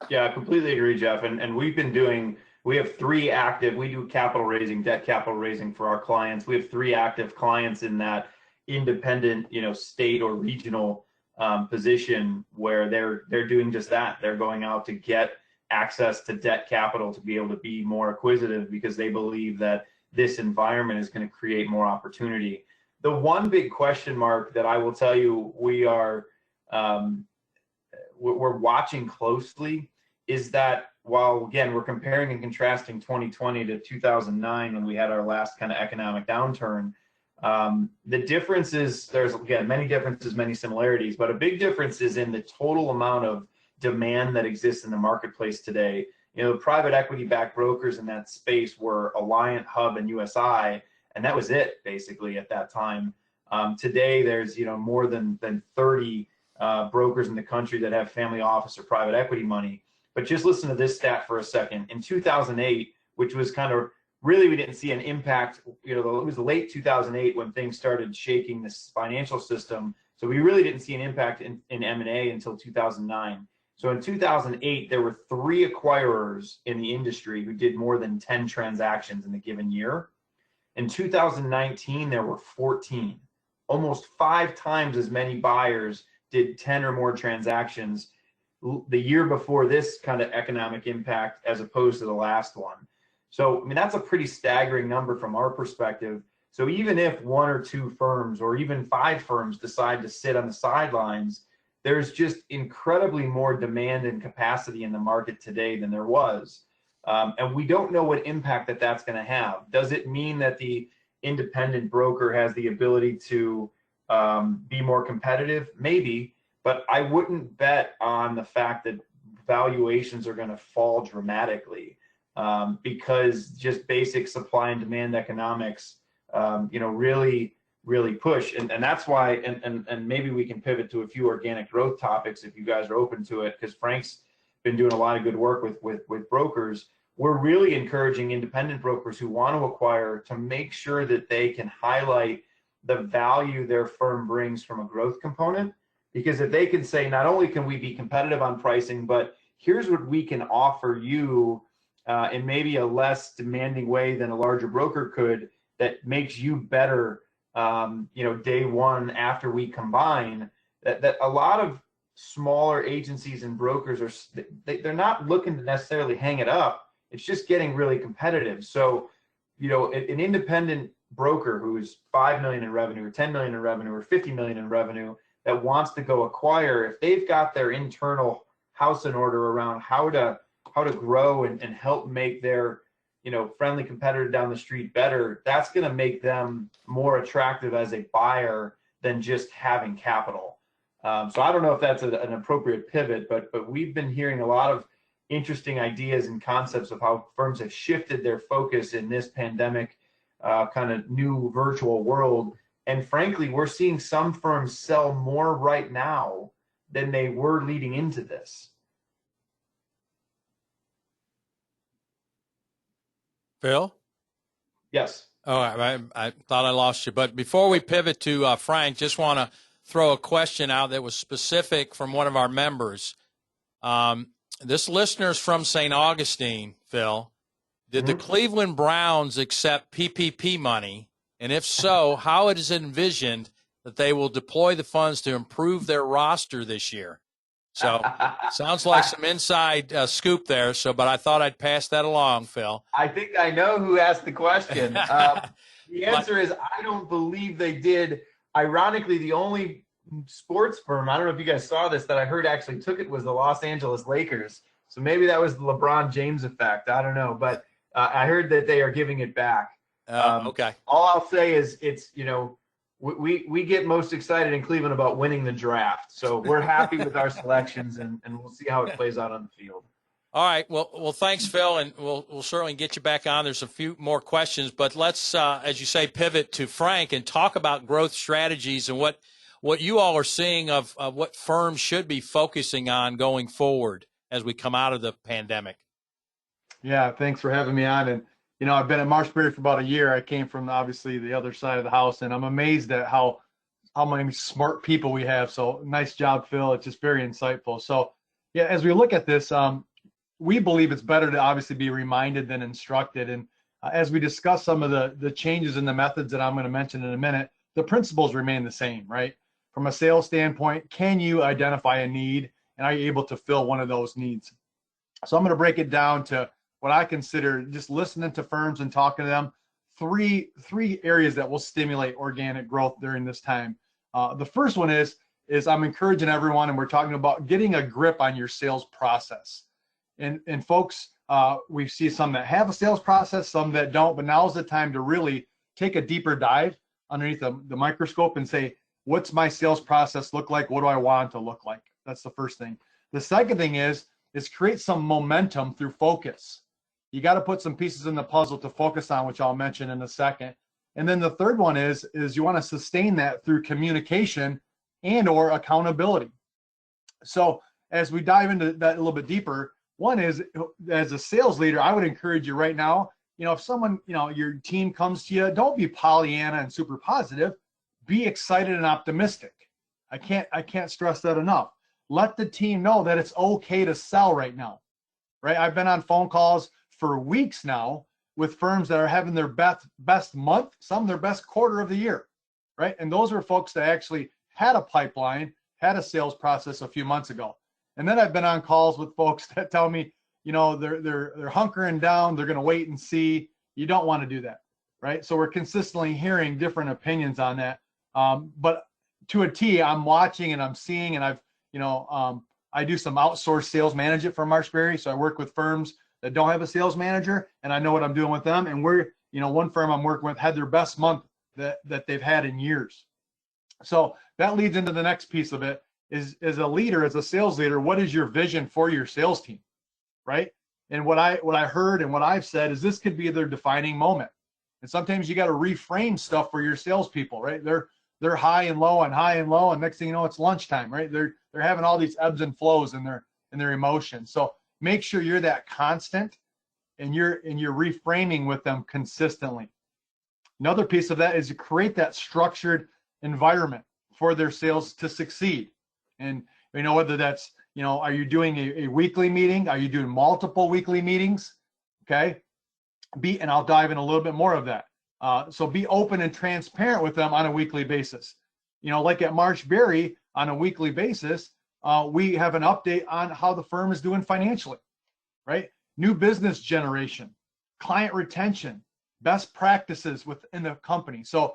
Yeah, I completely agree, Jeff. And we have 3 active, we do capital raising, debt capital raising for our clients. We have 3 active clients in that independent, state or regional position where they're doing just that. They're going out to get access to debt capital to be able to be more acquisitive, because they believe that this environment is going to create more opportunity. The one big question mark that I will tell you we're watching closely is that while, again, we're comparing and contrasting 2020 to 2009 when we had our last kind of economic downturn, the difference is, there's, again, many differences, many similarities, but a big difference is in the total amount of demand that exists in the marketplace today. Private equity-backed brokers in that space were Alliant, Hub, and USI, and that was it basically at that time. Today, there's more than 30 brokers in the country that have family office or private equity money. But just listen to this stat for a second. In 2008, which was kind of really, we didn't see an impact. It was late 2008 when things started shaking this financial system. So we really didn't see an impact in M&A until 2009. So in 2008, there were 3 acquirers in the industry who did more than 10 transactions in a given year. In 2019, there were 14. Almost 5 times as many buyers did 10 or more transactions the year before this kind of economic impact as opposed to the last one. So, I mean, that's a pretty staggering number from our perspective. So even if 1 or 2 firms or even 5 firms decide to sit on the sidelines, there's just incredibly more demand and capacity in the market today than there was. And we don't know what impact that's going to have. Does it mean that the independent broker has the ability to be more competitive? Maybe, but I wouldn't bet on the fact that valuations are going to fall dramatically because just basic supply and demand economics, really push. And that's why, and maybe we can pivot to a few organic growth topics if you guys are open to it, because Frank's been doing a lot of good work with brokers. We're really encouraging independent brokers who want to acquire to make sure that they can highlight the value their firm brings from a growth component. Because if they can say, not only can we be competitive on pricing, but here's what we can offer you in maybe a less demanding way than a larger broker could, that makes you better day one after we combine, that a lot of smaller agencies and brokers they're not looking to necessarily hang it up. It's just getting really competitive. So, an independent broker who's 5 million in revenue or 10 million in revenue or 50 million in revenue that wants to go acquire, if they've got their internal house in order around how to grow and help make their friendly competitor down the street better, that's going to make them more attractive as a buyer than just having capital. So I don't know if that's an appropriate pivot, but we've been hearing a lot of interesting ideas and concepts of how firms have shifted their focus in this pandemic kind of new virtual world. And frankly, we're seeing some firms sell more right now than they were leading into this. Phil? Yes. Oh, I thought I lost you. But before we pivot to Frank, just want to throw a question out that was specific from one of our members. This listener's from St. Augustine, Phil. Did the Cleveland Browns accept PPP money? And if so, how it is envisioned that they will deploy the funds to improve their roster this year? So sounds like some inside scoop there. But I thought I'd pass that along, Phil. I think I know who asked the question. The answer is I don't believe they did. Ironically, the only sports firm, I don't know if you guys saw this, that I heard actually took it was the Los Angeles Lakers. So maybe that was the LeBron James effect. I don't know. But I heard that they are giving it back. Okay. All I'll say is it's, we get most excited in Cleveland about winning the draft. So we're happy with our selections, and we'll see how it plays out on the field. All right. Well, thanks, Phil, and we'll certainly get you back on. There's a few more questions, but let's, as you say, pivot to Frank and talk about growth strategies and what you all are seeing of what firms should be focusing on going forward as we come out of the pandemic. Yeah, thanks for having me on. And I've been at Marshberry for about a year. I came from obviously the other side of the house, and I'm amazed at how many smart people we have. So nice job, Phil. It's just very insightful. So yeah, as we look at this, we believe it's better to obviously be reminded than instructed. And as we discuss some of the changes in the methods that I'm going to mention in a minute, the principles remain the same, right? From a sales standpoint, can you identify a need, and are you able to fill one of those needs? So I'm going to break it down to what I consider just listening to firms and talking to them, three areas that will stimulate organic growth during this time. The first one is I'm encouraging everyone, and we're talking about getting a grip on your sales process. And folks, we see some that have a sales process, some that don't, but now's the time to really take a deeper dive underneath the microscope and say, what's my sales process look like? What do I want it to look like? That's the first thing. The second thing is create some momentum through focus. You got to put some pieces in the puzzle to focus on, which I'll mention in a second. And then the third one is you want to sustain that through communication and or accountability. So as we dive into that a little bit deeper, one is, as a sales leader, I would encourage you right now, if someone, your team comes to you, don't be Pollyanna and super positive. Be excited and optimistic. I can't stress that enough. Let the team know that it's okay to sell right now, right? I've been on phone calls for weeks now with firms that are having their best month, some their best quarter of the year, right? And those are folks that actually had a pipeline, had a sales process a few months ago. And then I've been on calls with folks that tell me, they're hunkering down, they're going to wait and see. You don't want to do that, right? So we're consistently hearing different opinions on that. But to a T, I'm watching and I'm seeing, and I do some outsourced sales management for Marshberry. So I work with firms that don't have a sales manager, and I know what I'm doing with them. And we're, one firm I'm working with had their best month that they've had in years. So that leads into the next piece of it is, as a leader, as a sales leader, what is your vision for your sales team, right? And what I heard and what I've said is this could be their defining moment. And sometimes you got to reframe stuff for your salespeople, right? They're high and low and high and low, and next thing you know, it's lunchtime, right? They're having all these ebbs and flows in their emotions. So make sure you're that constant, and you're reframing with them consistently. Another piece of that is to create that structured environment for their sales to succeed. And whether that's, are you doing a weekly meeting? Are you doing multiple weekly meetings? Okay. And I'll dive in a little bit more of that. So be open and transparent with them on a weekly basis. Like at Marshberry on a weekly basis, we have an update on how the firm is doing financially, right? New business generation, client retention, best practices within the company. So,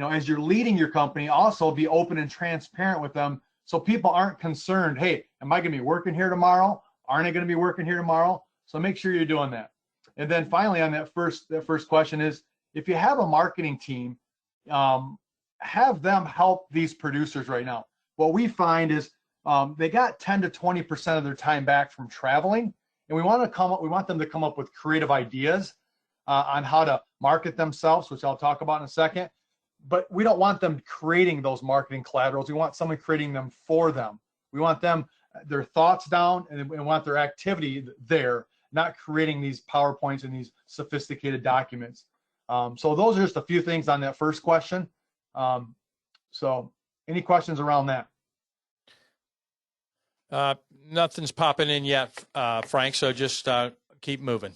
as you're leading your company, also be open and transparent with them so people aren't concerned, hey, am I going to be working here tomorrow? Aren't I going to be working here tomorrow? So make sure you're doing that. And then finally, on that first question is, if you have a marketing team, have them help these producers right now. What we find is they got 10 to 20% of their time back from traveling, and we want them to come up with creative ideas on how to market themselves, which I'll talk about in a second. But we don't want them creating those marketing collaterals. We want someone creating them for them. We want them, their thoughts down, and we want their activity there, not creating these PowerPoints and these sophisticated documents. So those are just a few things on that first question. So any questions around that? Nothing's popping in yet, Frank, so just keep moving.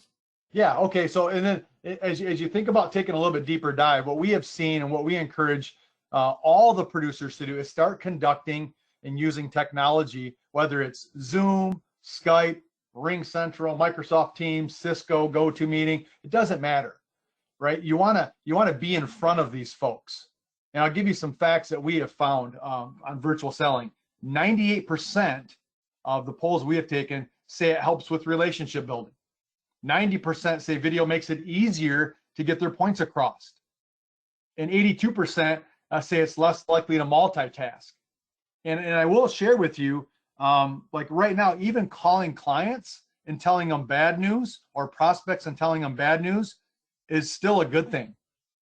Yeah, okay. So, and then as you think about taking a little bit deeper dive, what we have seen and what we encourage all the producers to do is start conducting and using technology, whether it's Zoom, Skype, Ring Central, Microsoft Teams, Cisco, GoToMeeting, it doesn't matter, right? You wanna be in front of these folks. And I'll give you some facts that we have found on virtual selling. 98% of the polls we have taken say it helps with relationship building. 90% say video makes it easier to get their points across. And 82% say it's less likely to multitask. And I will share with you, like right now, even calling clients and telling them bad news, or prospects and telling them bad news, is still a good thing.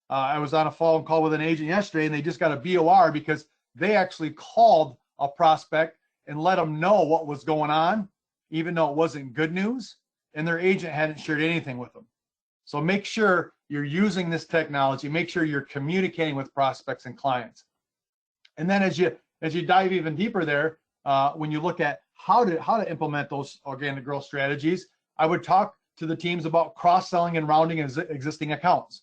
I was on a phone call with an agent yesterday, and they just got a BOR because they actually called a prospect and let them know what was going on, even though it wasn't good news, and their agent hadn't shared anything with them. So make sure you're using this technology. Make sure you're communicating with prospects and clients. And then as you dive even deeper there, when you look at how to implement those organic growth strategies, I would talk to the teams about cross-selling and rounding existing accounts.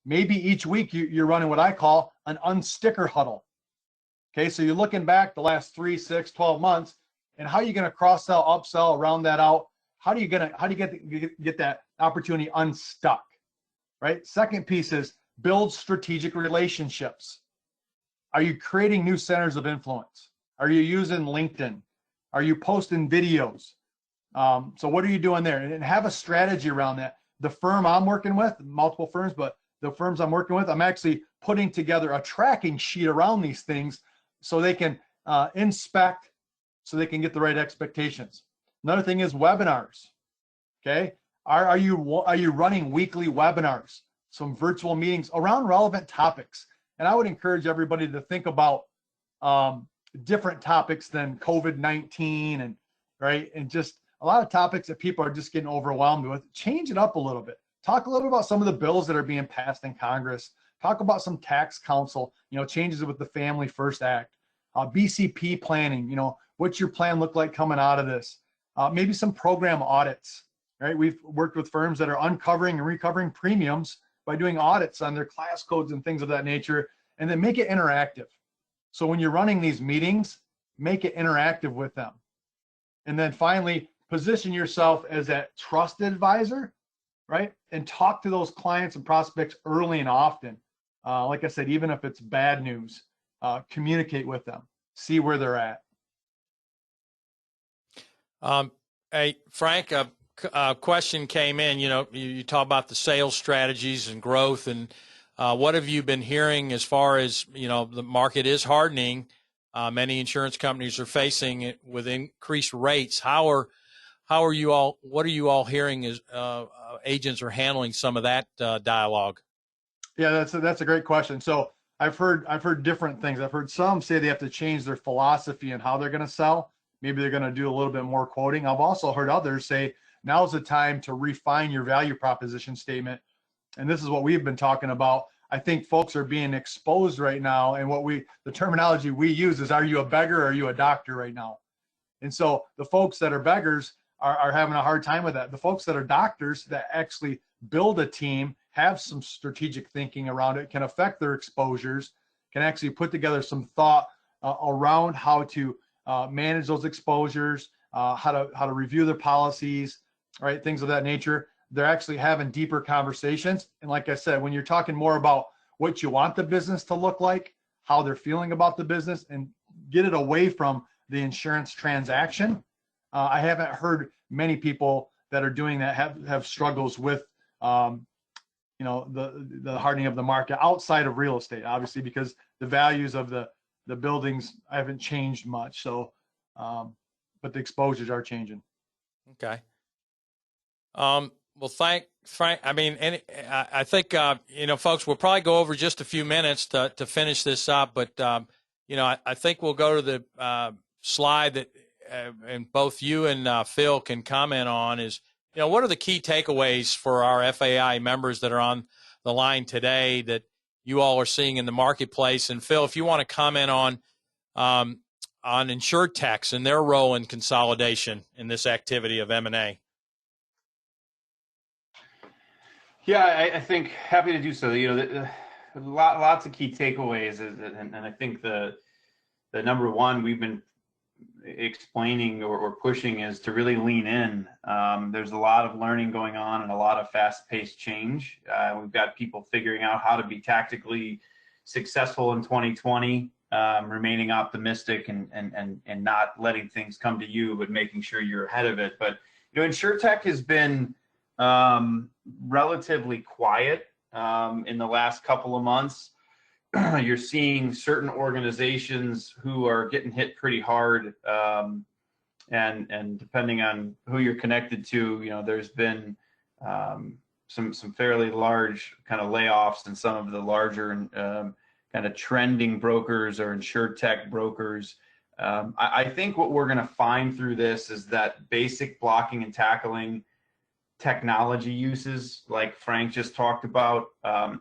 Maybe each week you're running what I call an unsticker huddle. Okay, so you're looking back the last 3, 6, 12 months, and how are you going to cross-sell, upsell, round that out? How do you get that opportunity unstuck, right? Second piece is build strategic relationships. Are you creating new centers of influence? Are you using LinkedIn? Are you posting videos? So what are you doing there? And have a strategy around that. The firm I'm working with, multiple firms, but the firms I'm working with, I'm actually putting together a tracking sheet around these things so they can inspect, so they can get the right expectations. Another thing is webinars. Okay, are you running weekly webinars, some virtual meetings around relevant topics? And I would encourage everybody to think about different topics than COVID-19 and just a lot of topics that people are just getting overwhelmed with. Change it up a little bit. Talk a little about some of the bills that are being passed in Congress. Talk about some tax council, changes with the Family First Act, BCP planning. What's your plan look like coming out of this? Maybe some program audits, right? We've worked with firms that are uncovering and recovering premiums by doing audits on their class codes and things of that nature, and then make it interactive. So when you're running these meetings, make it interactive with them. And then finally, position yourself as that trusted advisor, right? And talk to those clients and prospects early and often. Like I said, even if it's bad news, communicate with them, see where they're at. Hey, Frank, a question came in. You talk about the sales strategies and growth, and what have you been hearing as far as, the market is hardening. Many insurance companies are facing it with increased rates. What are you all hearing as agents are handling some of that dialogue? Yeah, that's a great question. So I've heard different things. I've heard some say they have to change their philosophy and how they're going to sell. Maybe they're going to do a little bit more quoting. I've also heard others say now's the time to refine your value proposition statement. And this is what we've been talking about. I think folks are being exposed right now, and the terminology we use is, are you a beggar or are you a doctor right now? And so the folks that are beggars are having a hard time with that. The folks that are doctors that actually build a team, have some strategic thinking around it, can affect their exposures, can actually put together some thought around how to manage those exposures, how to review their policies, right? Things of that nature. They're actually having deeper conversations. And like I said, when you're talking more about what you want the business to look like, how they're feeling about the business, and get it away from the insurance transaction, I haven't heard many people that are doing that have struggles with, the hardening of the market outside of real estate, obviously, because the values of the buildings haven't changed much. So, but the exposures are changing. Okay. Well, thank Frank. I mean, I think folks, we'll probably go over just a few minutes to finish this up, but I think we'll go to the slide that and both you and Phil can comment on is, what are the key takeaways for our FAI members that are on the line today that you all are seeing in the marketplace? And Phil, if you want to comment on InsurTechs and their role in consolidation in this activity of M&A. Yeah, I think happy to do so. Lots of key takeaways, and I think the number one we've been explaining or pushing is to really lean in. There's a lot of learning going on and a lot of fast-paced change. We've got people figuring out how to be tactically successful in 2020, remaining optimistic and not letting things come to you, but making sure you're ahead of it. But InsurTech has been relatively quiet in the last couple of months. You're seeing certain organizations who are getting hit pretty hard, and depending on who you're connected to, there's been some fairly large kind of layoffs in some of the larger kind of trending brokers or InsurTech brokers. I think what we're going to find through this is that basic blocking and tackling technology uses, like Frank just talked about,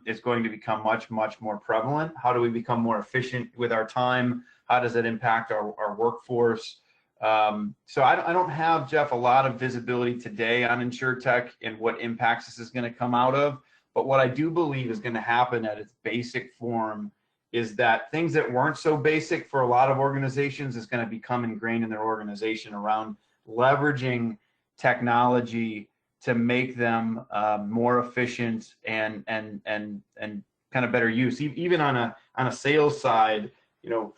is going to become much, much more prevalent. How do we become more efficient with our time? How does it impact our workforce? So I don't have, Jeff, a lot of visibility today on InsurTech and what impacts this is going to come out of. But what I do believe is going to happen at its basic form is that things that weren't so basic for a lot of organizations is going to become ingrained in their organization around leveraging technology to make them more efficient and kind of better use. Even on a sales side,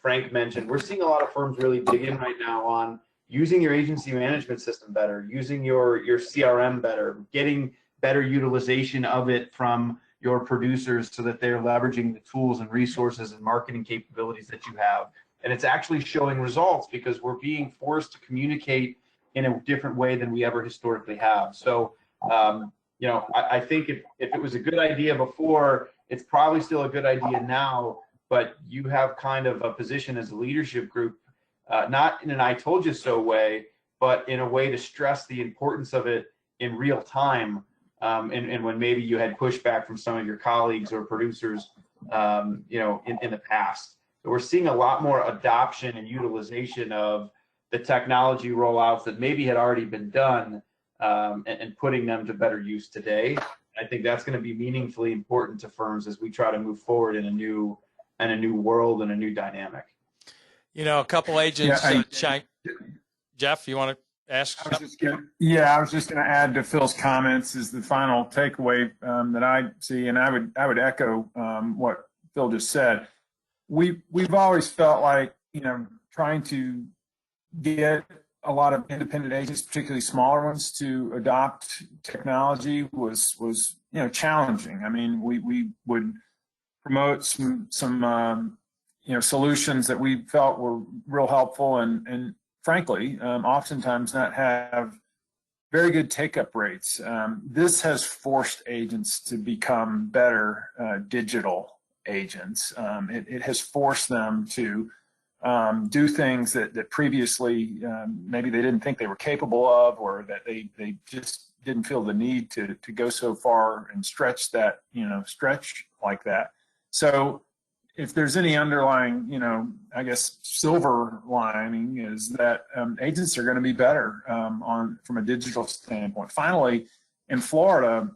Frank mentioned, we're seeing a lot of firms really dig in right now on using your agency management system better, using your CRM better, getting better utilization of it from your producers so that they're leveraging the tools and resources and marketing capabilities that you have. And it's actually showing results because we're being forced to communicate in a different way than we ever historically have. So, I think if it was a good idea before, it's probably still a good idea now, but you have kind of a position as a leadership group, not in an I told you so way, but in a way to stress the importance of it in real time. And when maybe you had pushback from some of your colleagues or producers, in the past. So we're seeing a lot more adoption and utilization of the technology rollouts that maybe had already been done, and putting them to better use today. I think that's going to be meaningfully important to firms as we try to move forward in a new world and a new dynamic. A couple agents. Jeff, you want to ask? I was just going to add to Phil's comments is the final takeaway that I see, and I would echo what Phil just said. We've always felt like trying to get a lot of independent agents, particularly smaller ones, to adopt technology was challenging. I mean, we would promote some solutions that we felt were real helpful and frankly, oftentimes not have very good take-up rates. This has forced agents to become better digital agents. It has forced them to do things that previously maybe they didn't think they were capable of, or that they just didn't feel the need to go so far and stretch like that. So if there's any underlying, I guess, silver lining is that agents are going to be better from a digital standpoint. Finally, in Florida,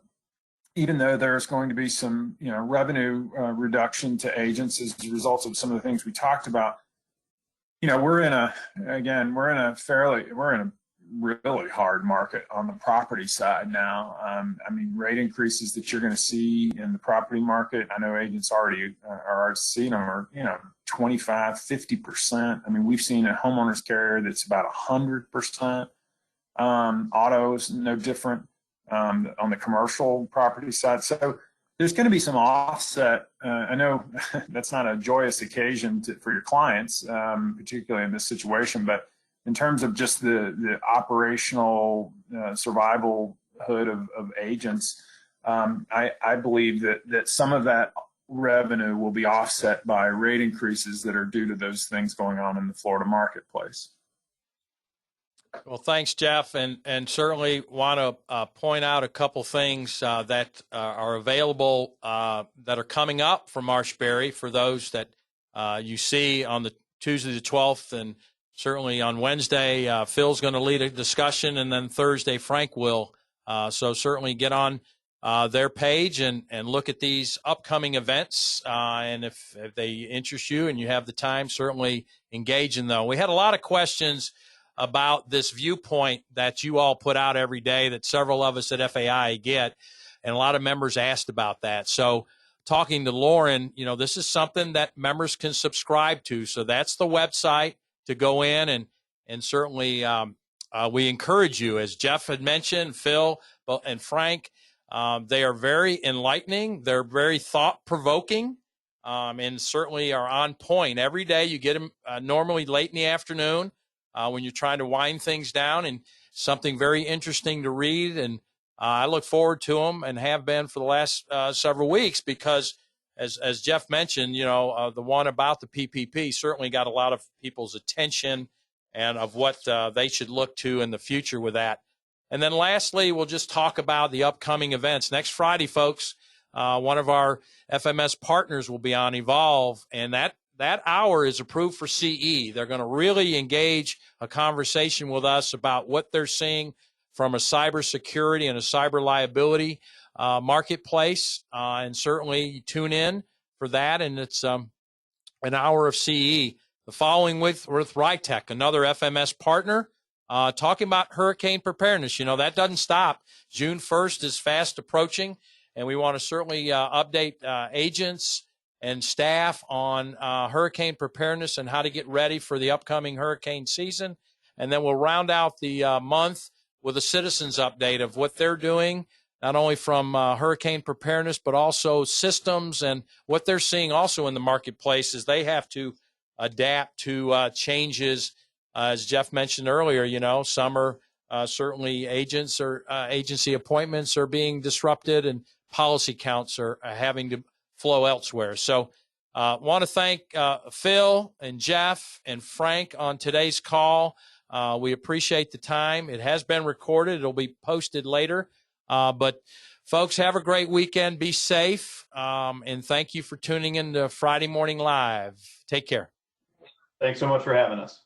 even though there's going to be some, revenue reduction to agents as a result of some of the things we talked about, we're in a really hard market on the property side now. I mean, rate increases that you're going to see in the property market, I know agents already are seeing them are, 25, 50%. I mean, we've seen a homeowners carrier that's about 100%. Autos, no different on the commercial property side. So There's going to be some offset. I know that's not a joyous occasion for your clients, particularly in this situation, but in terms of just the operational survivalhood of agents, I believe that some of that revenue will be offset by rate increases that are due to those things going on in the Florida marketplace. Well, thanks, Jeff, and certainly want to point out a couple things that are available that are coming up from Marshberry for those that you see on the Tuesday the 12th, and certainly on Wednesday, Phil's going to lead a discussion, and then Thursday, Frank will. So certainly get on their page and look at these upcoming events, and if they interest you and you have the time, certainly engage in them. We had a lot of questions about this viewpoint that you all put out every day that several of us at FAI get, and a lot of members asked about that. So talking to Lauren, this is something that members can subscribe to. So that's the website to go in, and certainly we encourage you, as Jeff had mentioned, Phil and Frank, they are very enlightening. They're very thought-provoking, and certainly are on point. Every day you get them normally late in the afternoon, when you're trying to wind things down, and something very interesting to read. And I look forward to them and have been for the last several weeks because, as Jeff mentioned, the one about the PPP certainly got a lot of people's attention and of what they should look to in the future with that. And then lastly, we'll just talk about the upcoming events. Next Friday, folks, one of our FMS partners will be on Evolve, and that hour is approved for CE. They're going to really engage a conversation with us about what they're seeing from a cybersecurity and a cyber liability marketplace. And certainly tune in for that. And it's an hour of CE. The following with Rytech, another FMS partner, talking about hurricane preparedness. That doesn't stop. June 1st is fast approaching, and we want to certainly update agents and staff on hurricane preparedness and how to get ready for the upcoming hurricane season. And then we'll round out the month with a citizens update of what they're doing, not only from hurricane preparedness, but also systems and what they're seeing also in the marketplace as they have to adapt to changes. As Jeff mentioned earlier, some are certainly agents or agency appointments are being disrupted, and policy counts are having to flow elsewhere. So want to thank Phil and Jeff and Frank on today's call. We appreciate the time. It has been recorded. It'll be posted later. But folks, have a great weekend. Be safe. And thank you for tuning in to Friday Morning Live. Take care. Thanks so much for having us.